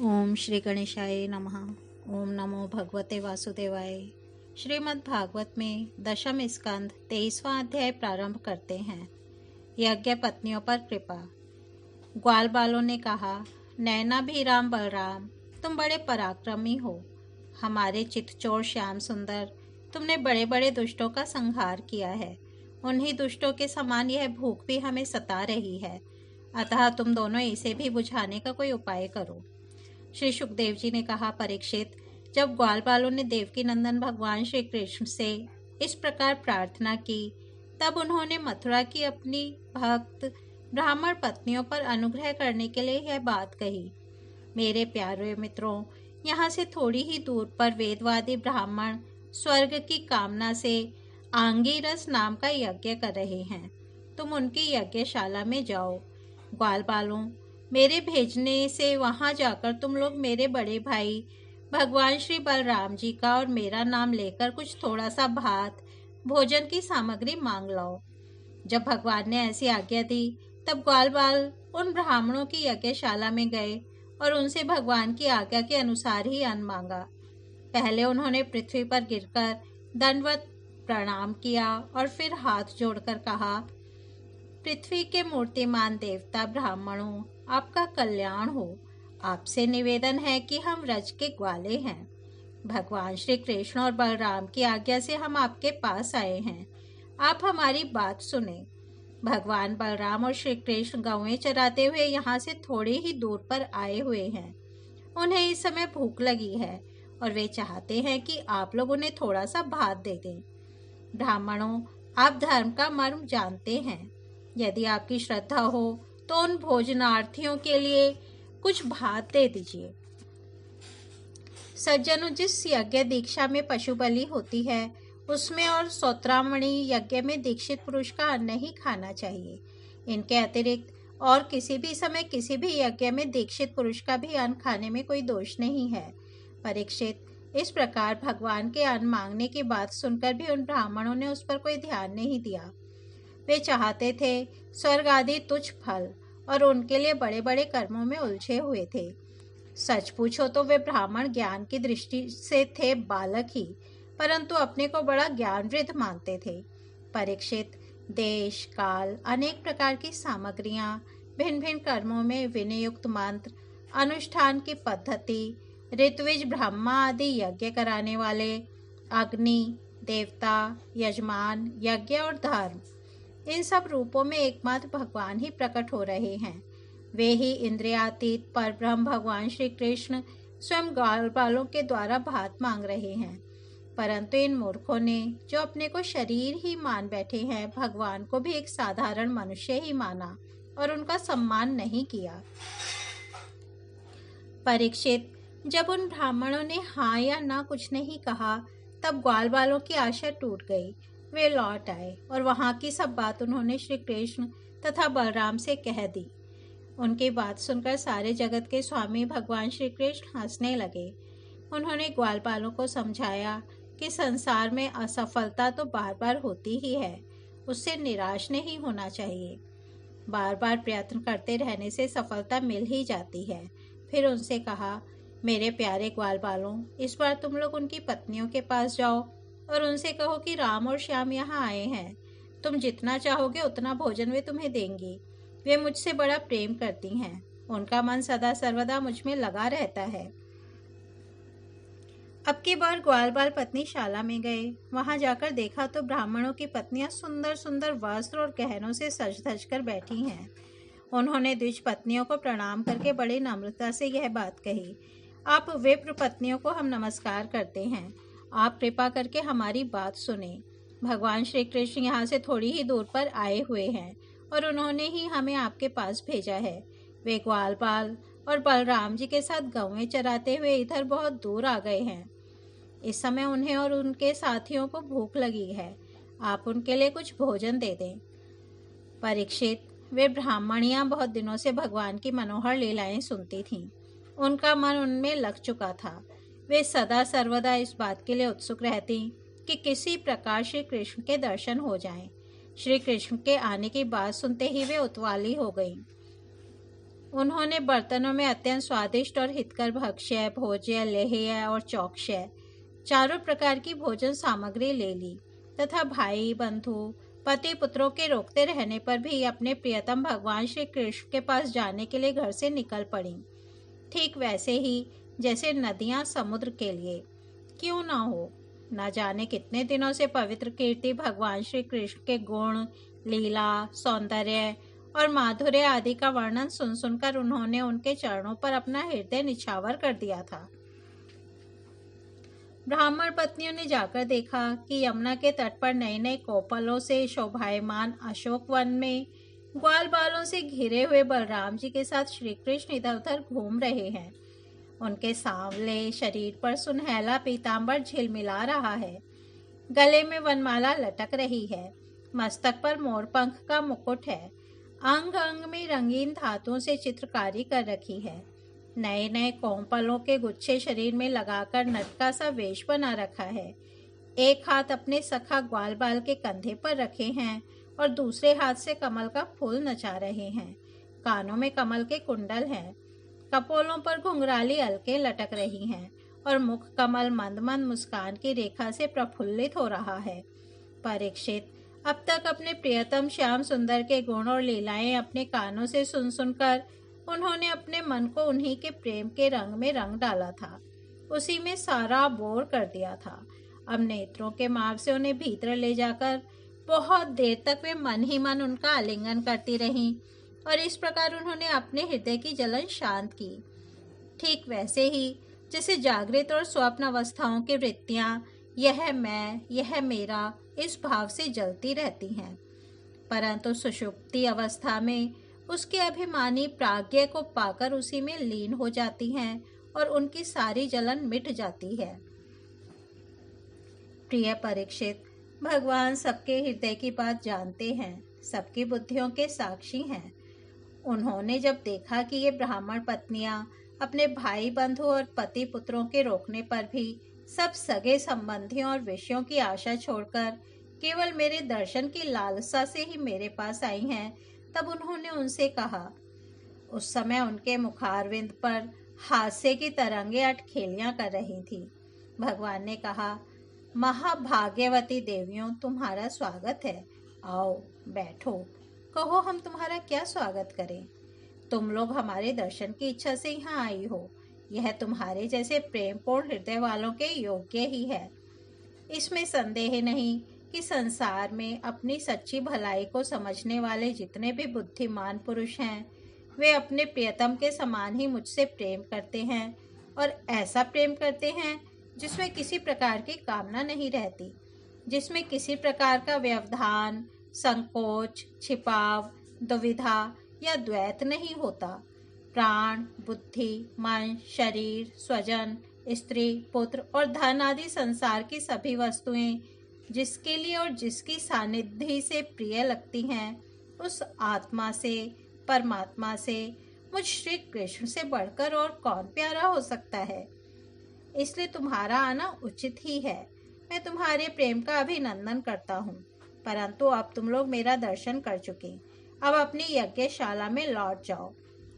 ओम श्री गणेशाय नमः। ओम नमो भगवते वासुदेवाय। श्रीमद् भागवत में दशम स्कंद 23वां अध्याय प्रारंभ करते हैं। यज्ञ पत्नियों पर कृपा। ग्वाल बालों ने कहा, नैनाभिराम बलराम, तुम बड़े पराक्रमी हो। हमारे चितचोर श्याम सुंदर, तुमने बड़े बड़े दुष्टों का संहार किया है। उन्हीं दुष्टों के समान यह भूख भी हमें सता रही है। अतः तुम दोनों इसे भी बुझाने का कोई उपाय करो। श्री सुखदेव जी ने कहा, परीक्षित, जब ग्वाल बालों ने देवकी नंदन भगवान श्री कृष्ण से इस प्रकार प्रार्थना की, तब उन्होंने मथुरा की अपनी भक्त ब्राह्मण पत्नियों पर अनुग्रह करने के लिए यह बात कही। मेरे प्यारे मित्रों, यहाँ से थोड़ी ही दूर पर वेदवादी ब्राह्मण स्वर्ग की कामना से आंगीरस नाम का यज्ञ कर रहे हैं। तुम उनकी यज्ञशाला में जाओ। ग्वाल बालों, मेरे भेजने से वहां जाकर तुम लोग मेरे बड़े भाई भगवान श्री बलराम जी का और मेरा नाम लेकर कुछ थोड़ा सा भात भोजन की सामग्री मांग लाओ। जब भगवान ने ऐसी आज्ञा दी, तब ग्वाल बाल उन ब्राह्मणों की यज्ञशाला में गए और उनसे भगवान की आज्ञा के अनुसार ही अन्न मांगा। पहले उन्होंने पृथ्वी पर गिरकर दंडवत प्रणाम किया और फिर हाथ जोड़कर कहा, पृथ्वी के मूर्तिमान देवता ब्राह्मणों, आपका कल्याण हो। आपसे निवेदन है कि हम रज के ग्वाले हैं। भगवान श्री कृष्ण और बलराम की आज्ञा से हम आपके पास आए हैं। आप हमारी बात सुने। भगवान बलराम और श्री कृष्ण गौएं चराते हुए यहाँ से थोड़ी ही दूर पर आए हुए हैं। उन्हें इस समय भूख लगी है और वे चाहते हैं कि आप लोग उन्हें थोड़ा सा भात दे दें। ब्राह्मणों, आप धर्म का मर्म जानते हैं। यदि आपकी श्रद्धा हो तो उन भोजनार्थियों के लिए कुछ भात दे दीजिए। सज्जनों, जिस यज्ञ दीक्षा में पशु बलि होती है, उसमें और सौत्रामणि यज्ञ में दीक्षित पुरुष का अन्न ही खाना चाहिए। इनके अतिरिक्त और किसी भी समय किसी भी यज्ञ में दीक्षित पुरुष का भी अन्न खाने में कोई दोष नहीं है। परीक्षित, इस प्रकार भगवान के अन्न मांगने की बात सुनकर भी उन ब्राह्मणों ने उस पर कोई ध्यान नहीं दिया। वे चाहते थे स्वर्ग आदि तुच्छ फल और उनके लिए बड़े बड़े कर्मों में उलझे हुए थे। सच पूछो तो वे ब्राह्मण ज्ञान की दृष्टि से थे बालक ही, परंतु अपने को बड़ा ज्ञानवृद्ध मानते थे। परीक्षित, देश काल, अनेक प्रकार की सामग्रियां, भिन्न भिन्न कर्मों में विनियुक्त मंत्र, अनुष्ठान की पद्धति, ऋत्विज ब्रह्मा आदि यज्ञ कराने वाले, अग्नि, देवता, यजमान, यज्ञ और धर्म, इन सब रूपों में एकमात्र भगवान ही प्रकट हो रहे हैं। वे ही इंद्रियातीत परब्रह्म भगवान श्री कृष्ण स्वयं ग्वाल बालों के द्वारा भात मांग रहे हैं। परंतु इन मूर्खों ने, जो अपने को शरीर ही मान बैठे हैं, भगवान को भी एक साधारण मनुष्य ही माना और उनका सम्मान नहीं किया। परीक्षित, जब उन ब्राह्मणों ने हाँ या ना कुछ नहीं कहा, तब ग्वाल बालों की आशा टूट गई। वे लौट आए और वहां की सब बात उन्होंने श्री कृष्ण तथा बलराम से कह दी। उनकी बात सुनकर सारे जगत के स्वामी भगवान श्री कृष्ण हंसने लगे। उन्होंने ग्वाल बालों को समझाया कि संसार में असफलता तो बार बार होती ही है, उससे निराश नहीं होना चाहिए। बार बार प्रयत्न करते रहने से सफलता मिल ही जाती है। फिर उनसे कहा, मेरे प्यारे ग्वाल बालों, इस बार तुम लोग उनकी पत्नियों के पास जाओ और उनसे कहो कि राम और श्याम यहाँ आए हैं। तुम जितना चाहोगे उतना भोजन वे तुम्हें देंगी। वे मुझसे बड़ा प्रेम करती हैं। उनका मन सदा सर्वदा मुझ में लगा रहता है। अब की बार ग्वाल बाल पत्नी शाला में गए। वहां जाकर देखा तो ब्राह्मणों की पत्नियां सुंदर सुंदर वस्त्र और गहनों से सज धज कर बैठी हैं। उन्होंने द्विज पत्नियों को प्रणाम करके बड़ी नम्रता से यह बात कही, आप विप्र पत्नियों को हम नमस्कार करते हैं। आप कृपा करके हमारी बात सुने। भगवान श्री कृष्ण यहाँ से थोड़ी ही दूर पर आए हुए हैं और उन्होंने ही हमें आपके पास भेजा है। वे ग्वाल बाल और बलराम जी के साथ गौएं चराते हुए इधर बहुत दूर आ गए हैं। इस समय उन्हें और उनके साथियों को भूख लगी है। आप उनके लिए कुछ भोजन दे दें। परीक्षित, वे ब्राह्मणियां बहुत दिनों से भगवान की मनोहर लीलाएं सुनती थीं। उनका मन उनमें लग चुका था। वे सदा सर्वदा इस बात के लिए उत्सुक रहती कि किसी प्रकार श्री कृष्ण के दर्शन हो जाएं। श्री कृष्ण के आने की बात सुनते ही वे उतवाली हो गईं। उन्होंने बर्तनों में अत्यंत स्वादिष्ट और हितकर भक्ष्य, भोज्य, लेह्य और चौक्ष्य चारों प्रकार की भोजन सामग्री ले ली तथा भाई बंधु पति पुत्रों के रोकते रहने पर भी अपने प्रियतम भगवान श्री कृष्ण के पास जाने के लिए घर से निकल पड़ी। ठीक वैसे ही जैसे नदियां समुद्र के लिए, क्यों ना हो। न जाने कितने दिनों से पवित्र कीर्ति भगवान श्री कृष्ण के गुण, लीला, सौंदर्य और माधुर्य आदि का वर्णन सुन सुनकर उन्होंने उनके चरणों पर अपना हृदय निछावर कर दिया था। ब्राह्मण पत्नियों ने जाकर देखा कि यमुना के तट पर नए नए कोपलों से शोभायमान अशोक वन में ग्वाल बालों से घिरे हुए बलराम जी के साथ श्री कृष्ण इधर उधर घूम रहे हैं। उनके सांवले शरीर पर सुनहला पीतांबर झिलमिला रहा है, गले में वनमाला लटक रही है, मस्तक पर मोरपंख का मुकुट है, अंग अंग में रंगीन धातुओं से चित्रकारी कर रखी है, नए नए कोंपलों के गुच्छे शरीर में लगाकर नटका सा वेश बना रखा है। एक हाथ अपने सखा ग्वाल बाल के कंधे पर रखे हैं और दूसरे हाथ से कमल का फूल नचा रहे हैं। कानों में कमल के कुंडल हैं, कपोलों पर घुंघराली अलके लटक रही हैं और मुख कमल मंद मंद मुस्कान की रेखा से प्रफुल्लित हो रहा है। परीक्षित, अब तक अपने प्रियतम श्याम सुंदर के गुण और लीलाएं अपने कानों से सुन सुनकर उन्होंने अपने मन को उन्हीं के प्रेम के रंग में रंग डाला था, उसी में सारा बोर कर दिया था। अब नेत्रों के मार्ग से उन्हें भीतर ले जाकर बहुत देर तक वे मन ही मन उनका आलिंगन करती रहीं और इस प्रकार उन्होंने अपने हृदय की जलन शांत की। ठीक वैसे ही जैसे जागृत और स्वप्न अवस्थाओं की वृत्तियां यह मैं, यह मेरा इस भाव से जलती रहती हैं, परंतु सुषुप्ति अवस्था में उसके अभिमानी प्राज्ञ को पाकर उसी में लीन हो जाती हैं और उनकी सारी जलन मिट जाती है। प्रिय परीक्षित, भगवान सबके हृदय की बात जानते हैं, सबकी बुद्धियों के साक्षी हैं। उन्होंने जब देखा कि ये ब्राह्मण पत्नियां अपने भाई बंधु और पति पुत्रों के रोकने पर भी सब सगे संबंधियों और विषयों की आशा छोड़कर केवल मेरे दर्शन की लालसा से ही मेरे पास आई हैं, तब उन्होंने उनसे कहा। उस समय उनके मुखारविंद पर हास्य की तरंगें अठखेलियां कर रही थी। भगवान ने कहा, महाभाग्यवती देवियों, तुम्हारा स्वागत है। आओ बैठो, कहो हम तुम्हारा क्या स्वागत करें। तुम लोग हमारे दर्शन की इच्छा से यहाँ आई हो, यह तुम्हारे जैसे प्रेमपूर्ण हृदय वालों के योग्य ही है। इसमें संदेह नहीं कि संसार में अपनी सच्ची भलाई को समझने वाले जितने भी बुद्धिमान पुरुष हैं, वे अपने प्रियतम के समान ही मुझसे प्रेम करते हैं और ऐसा प्रेम करते हैं जिसमें किसी प्रकार की कामना नहीं रहती, जिसमें किसी प्रकार का व्यवधान, संकोच, छिपाव, दुविधा या द्वैत नहीं होता। प्राण, बुद्धि, मन, शरीर, स्वजन, स्त्री, पुत्र और धन आदि संसार की सभी वस्तुएं जिसके लिए और जिसकी सानिध्य से प्रिय लगती हैं, उस आत्मा से, परमात्मा से मुझ श्री कृष्ण से बढ़कर और कौन प्यारा हो सकता है। इसलिए तुम्हारा आना उचित ही है। मैं तुम्हारे प्रेम का अभिनंदन करता हूँ, परंतु अब तुम लोग मेरा दर्शन कर चुके, अब अपनी यज्ञशाला में लौट जाओ।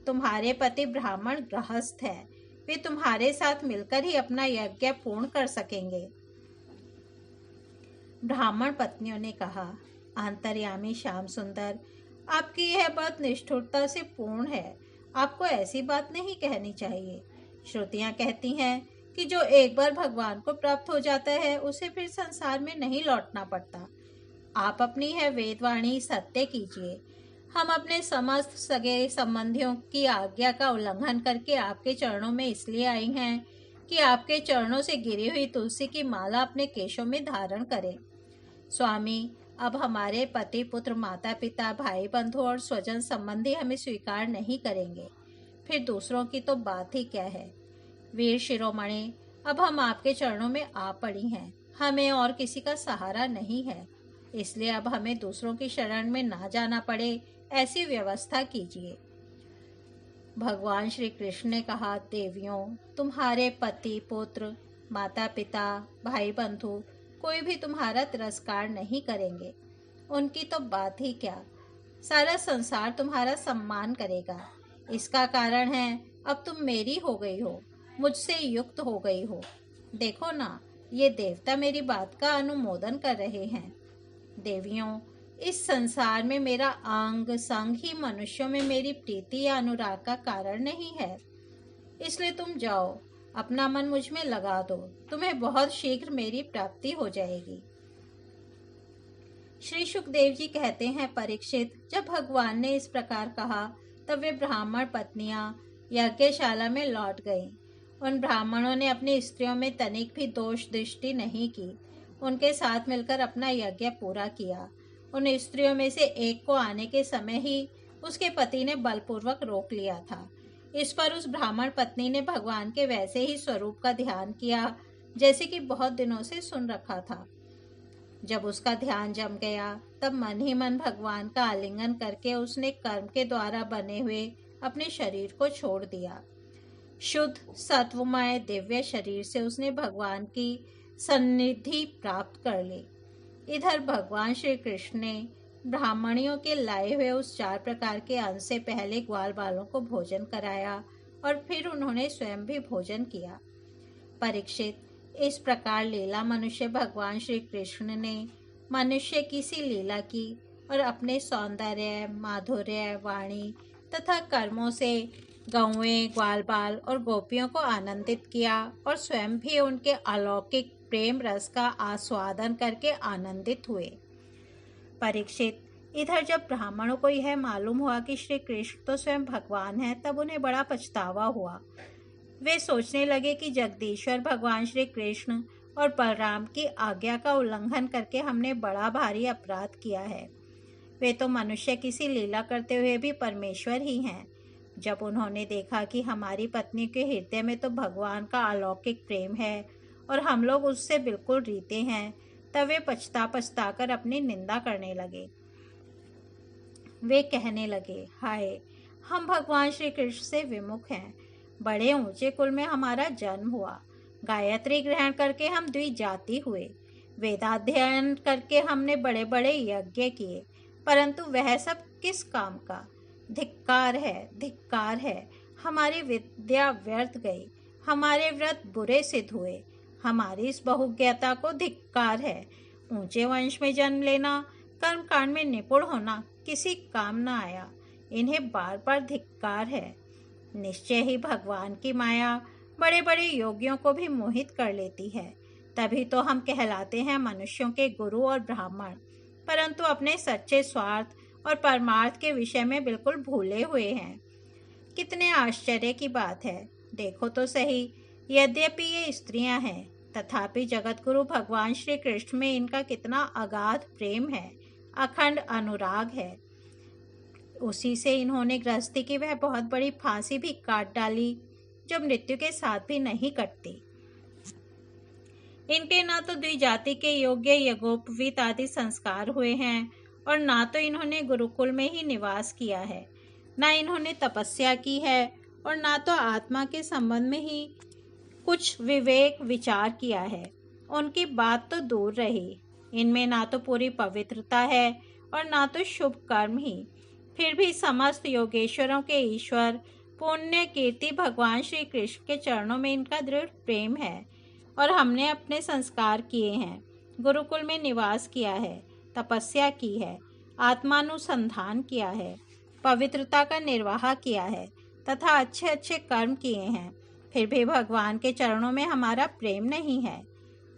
तुम्हारे पति ब्राह्मण गृहस्थ हैं, वे तुम्हारे साथ मिलकर ही अपना यज्ञ पूर्ण कर सकेंगे। ब्राह्मण पत्नियों ने कहा, अंतर्यामी श्याम सुंदर, आपकी यह बात निष्ठुरता से पूर्ण है। आपको ऐसी बात नहीं कहनी चाहिए। श्रुतियां कहती हैं कि जो एक बार भगवान को प्राप्त हो जाता है उसे फिर संसार में नहीं लौटना पड़ता। आप अपनी यह वेदवाणी सत्य कीजिए। हम अपने समस्त सगे संबंधियों की आज्ञा का उल्लंघन करके आपके चरणों में इसलिए आई हैं कि आपके चरणों से गिरी हुई तुलसी की माला अपने केशों में धारण करें। स्वामी, अब हमारे पति पुत्र माता पिता भाई बंधु और स्वजन संबंधी हमें स्वीकार नहीं करेंगे, फिर दूसरों की तो बात ही क्या है। वीर शिरोमणि, अब हम आपके चरणों में आ पड़ी हैं, हमें और किसी का सहारा नहीं है, इसलिए अब हमें दूसरों की शरण में ना जाना पड़े, ऐसी व्यवस्था कीजिए। भगवान श्री कृष्ण ने कहा, देवियों, तुम्हारे पति पुत्र माता पिता भाई बंधु कोई भी तुम्हारा तिरस्कार नहीं करेंगे। उनकी तो बात ही क्या, सारा संसार तुम्हारा सम्मान करेगा। इसका कारण है अब तुम मेरी हो गई हो, मुझसे युक्त हो गई हो। देखो ना, ये देवता मेरी बात का अनुमोदन कर रहे हैं। देवियों, इस संसार में मेरा अंग संग ही मनुष्यों में मेरी प्रीति या अनुराग का कारण नहीं है। इसलिए तुम जाओ, अपना मन मुझ में लगा दो, तुम्हें बहुत शीघ्र मेरी प्राप्ति हो जाएगी। श्री सुखदेव जी कहते हैं, परीक्षित, जब भगवान ने इस प्रकार कहा तब वे ब्राह्मण पत्नियां यज्ञशाला में लौट गईं। उन ब्राह्मणों ने अपनी स्त्रियों में तनिक भी दोष दृष्टि नहीं की, उनके साथ मिलकर अपना यज्ञ पूरा किया। उन स्त्रियों में से एक को आने के समय ही उसके पति ने बलपूर्वक रोक लिया था। इस पर उस ब्राह्मण पत्नी ने भगवान के वैसे ही स्वरूप का ध्यान किया जैसे कि बहुत दिनों से सुन रखा था। जब उसका ध्यान जम गया तब मन ही मन भगवान का आलिंगन करके उसने कर्म के द्वारा बने हुए अपने शरीर को छोड़ दिया। शुद्ध सत्वमय दिव्य शरीर से उसने भगवान की सन्निधि प्राप्त कर ली। इधर भगवान श्री कृष्ण ने ब्राह्मणियों के लाए हुए उस 4 प्रकार के अन्न से पहले ग्वाल बालों को भोजन कराया और फिर उन्होंने स्वयं भी भोजन किया। परीक्षित, इस प्रकार लीला मनुष्य भगवान श्री कृष्ण ने मनुष्य की सी लीला की और अपने सौंदर्य, माधुर्य, वाणी तथा कर्मों से गौएं, ग्वाल बाल और गोपियों को आनंदित किया और स्वयं भी उनके अलौकिक प्रेम रस का आस्वादन करके आनंदित हुए। परीक्षित, इधर जब ब्राह्मणों को यह मालूम हुआ कि श्री कृष्ण तो स्वयं भगवान है, तब उन्हें बड़ा पछतावा हुआ। वे सोचने लगे कि जगदीश्वर भगवान श्री कृष्ण और बलराम की आज्ञा का उल्लंघन करके हमने बड़ा भारी अपराध किया है। वे तो मनुष्य किसी लीला करते हुए भी परमेश्वर ही हैं। जब उन्होंने देखा कि हमारी पत्नी के हृदय में तो भगवान का अलौकिक प्रेम है और हम लोग उससे बिल्कुल रीते हैं, तब वे पछता कर अपनी निंदा करने लगे। वे कहने लगे, हाय, हम भगवान श्री कृष्ण से विमुख हैं। बड़े ऊंचे कुल में हमारा जन्म हुआ, गायत्री ग्रहण करके हम द्विजाति हुए, वेदाध्ययन करके हमने बड़े बड़े यज्ञ किए, परंतु वह सब किस काम का? धिक्कार है, धिक्कार है। हमारी विद्या व्यर्थ गई, हमारे व्रत बुरे सिद्ध हुए, हमारी इस बहुज्ञता को धिक्कार है। ऊंचे वंश में जन्म लेना, कर्म कांड में निपुण होना किसी काम न आया, इन्हें बार बार धिक्कार है। निश्चय ही भगवान की माया बड़े बड़े योगियों को भी मोहित कर लेती है, तभी तो हम कहलाते हैं मनुष्यों के गुरु और ब्राह्मण, परंतु अपने सच्चे स्वार्थ और परमार्थ के विषय में बिल्कुल भूले हुए हैं। कितने आश्चर्य की बात है, देखो तो सही। यद्यपि ये स्त्रियां हैं, तथापि जगतगुरु भगवान श्री कृष्ण में इनका कितना अगाध प्रेम है, अखंड अनुराग है। उसी से इन्होंने गृहस्थी की वह बहुत बड़ी फांसी भी काट डाली, जो मृत्यु के साथ भी नहीं कटती। इनके ना तो द्विजाति के योग्य यज्ञोपवीत आदि संस्कार हुए हैं और ना तो इन्होंने गुरुकुल में ही निवास किया है, ना इन्होंने तपस्या की है और ना तो आत्मा के संबंध में ही कुछ विवेक विचार किया है। उनकी बात तो दूर रही, इनमें ना तो पूरी पवित्रता है और ना तो शुभ कर्म ही। फिर भी समस्त योगेश्वरों के ईश्वर पुण्य कीर्ति भगवान श्री कृष्ण के चरणों में इनका दृढ़ प्रेम है और हमने अपने संस्कार किए हैं, गुरुकुल में निवास किया है, तपस्या की है, आत्मानुसंधान किया है, पवित्रता का निर्वाह किया है तथा अच्छे अच्छे कर्म किए हैं, फिर भी भगवान के चरणों में हमारा प्रेम नहीं है।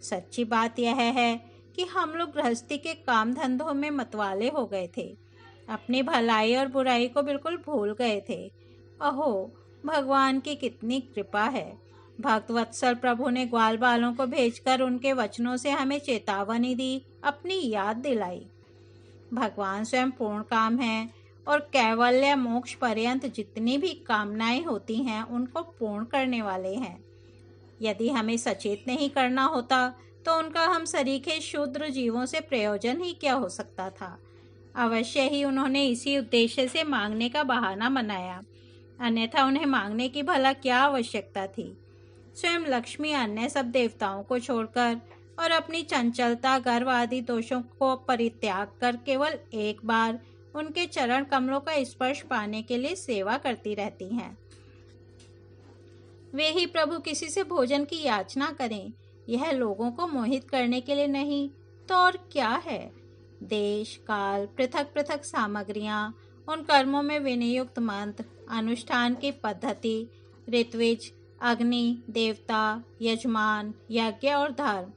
सच्ची बात यह है कि हम लोग गृहस्थी के काम धंधों में मतवाले हो गए थे, अपनी भलाई और बुराई को बिल्कुल भूल गए थे। अहो, भगवान की कितनी कृपा है। भक्त वत्सल प्रभु ने ग्वाल बालों को भेजकर उनके वचनों से हमें चेतावनी दी, अपनी याद दिलाई। भगवान स्वयं पूर्ण काम है और कैवल्य मोक्ष पर्यंत जितनी भी कामनाएं होती हैं उनको पूर्ण करने वाले हैं। यदि हमें सचेत नहीं करना होता तो उनका हम सरीखे शूद्र जीवों से प्रयोजन ही क्या हो सकता था। अवश्य ही उन्होंने इसी उद्देश्य से मांगने का बहाना बनाया, अन्यथा उन्हें मांगने की भला क्या आवश्यकता थी। स्वयं लक्ष्मी अन्य सब देवताओं को छोड़कर और अपनी चंचलता, गर्व आदि दोषों को परित्याग कर केवल एक बार उनके चरण कमलों का स्पर्श पाने के लिए सेवा करती रहती हैं। वे ही प्रभु किसी से भोजन की याचना करें, यह लोगों को मोहित करने के लिए नहीं तो और क्या है। देश काल पृथक पृथक सामग्रियां, उन कर्मों में विनियुक्त मंत्र, अनुष्ठान की पद्धति, ऋत्विज, अग्नि, देवता, यजमान, यज्ञ और धर्म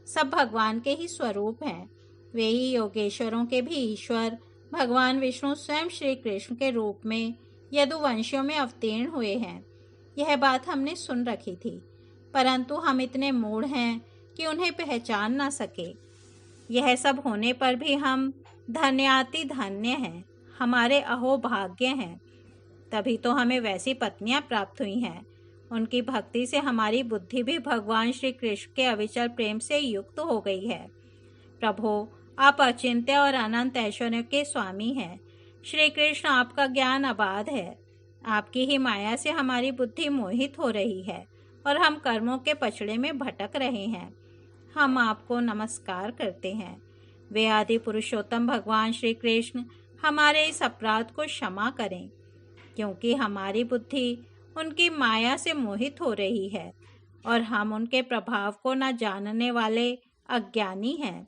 सब भगवान के ही स्वरूप हैं। वे ही योगेश्वरों के भी ईश्वर भगवान विष्णु स्वयं श्री कृष्ण के रूप में यदुवंशियों में अवतीर्ण हुए हैं। यह बात हमने सुन रखी थी, परंतु हम इतने मूढ़ हैं कि उन्हें पहचान ना सके। यह सब होने पर भी हम धन्याति धन्य हैं, हमारे अहो भाग्य हैं। तभी तो हमें वैसी पत्नियां प्राप्त हुई हैं। उनकी भक्ति से हमारी बुद्धि भी भगवान श्री कृष्ण के अविचल प्रेम से युक्त हो गई है। प्रभो, आप अचिंत्य और अनंत ऐश्वर्य के स्वामी हैं। श्री कृष्ण, आपका ज्ञान अबाध है। आपकी ही माया से हमारी बुद्धि मोहित हो रही है और हम कर्मों के पचड़े में भटक रहे हैं। हम आपको नमस्कार करते हैं। वे आदि पुरुषोत्तम भगवान श्री कृष्ण हमारे इस अपराध को क्षमा करें, क्योंकि हमारी बुद्धि उनकी माया से मोहित हो रही है और हम उनके प्रभाव को न जानने वाले अज्ञानी हैं।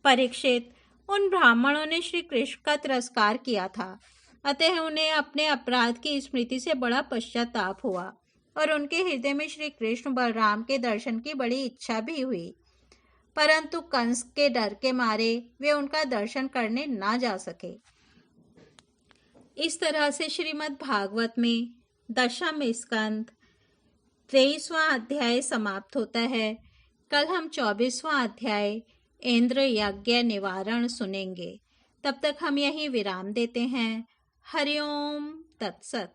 परीक्षित, उन ब्राह्मणों ने श्री कृष्ण का तिरस्कार किया था, अतः उन्हें अपने अपराध की स्मृति से बड़ा पश्चाताप हुआ और उनके हृदय में श्री कृष्ण बलराम के दर्शन की बड़ी इच्छा भी हुई, परंतु कंस के डर के मारे वे उनका दर्शन करने ना जा सके। इस तरह से श्रीमद् भागवत में दशम स्कंद 23वां अध्याय समाप्त होता है। कल हम 24वां अध्याय इंद्र यज्ञ निवारण सुनेंगे। तब तक हम यहीं विराम देते हैं। हरिओम तत्सत।